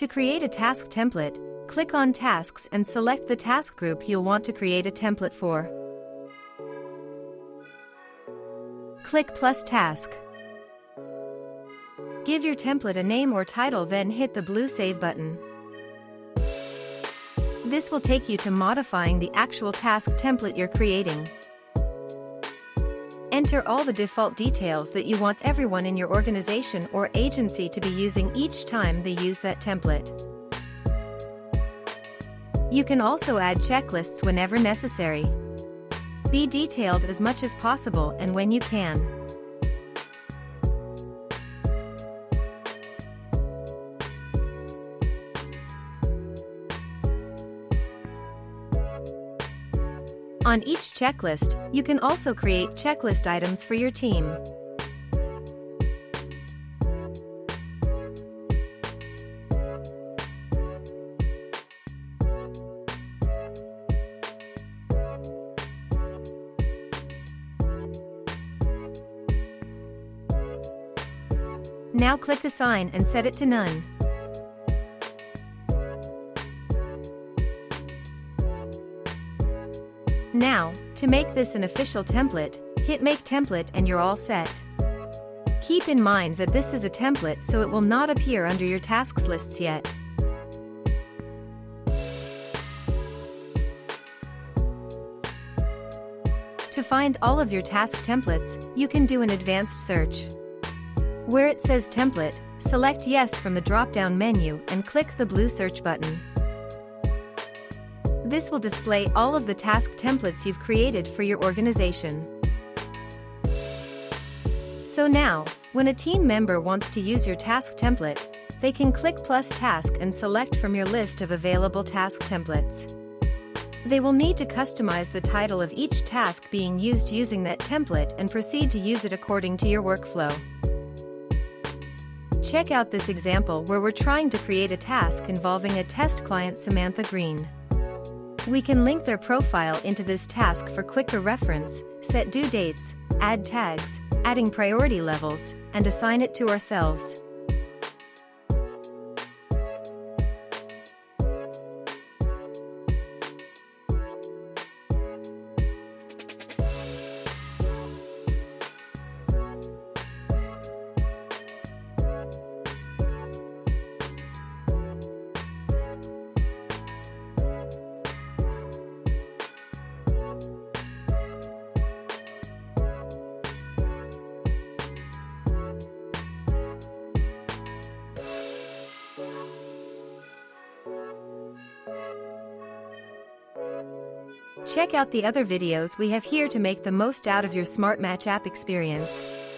To create a task template, click on Tasks and select the task group you'll want to create a template for. Click Plus Task. Give your template a name or title, then hit the blue Save button. This will take you to modifying the actual task template you're creating. Enter all the default details that you want everyone in your organization or agency to be using each time they use that template. You can also add checklists whenever necessary. Be detailed as much as possible and when you can. On each checklist, you can also create checklist items for your team. Now click Assign and set it to None. Now, to make this an official template, hit Make Template and you're all set. Keep in mind that this is a template, so it will not appear under your tasks lists yet. To find all of your task templates, you can do an advanced search. Where it says Template, select Yes from the drop-down menu and click the blue Search button. This will display all of the task templates you've created for your organization. So now, when a team member wants to use your task template, they can click Plus Task and select from your list of available task templates. They will need to customize the title of each task being used using that template and proceed to use it according to your workflow. Check out this example where we're trying to create a task involving a test client, Samantha Green. We can link their profile into this task for quicker reference, set due dates, add tags, adding priority levels, and assign it to ourselves. Check out the other videos we have here to make the most out of your SmartMatch app experience.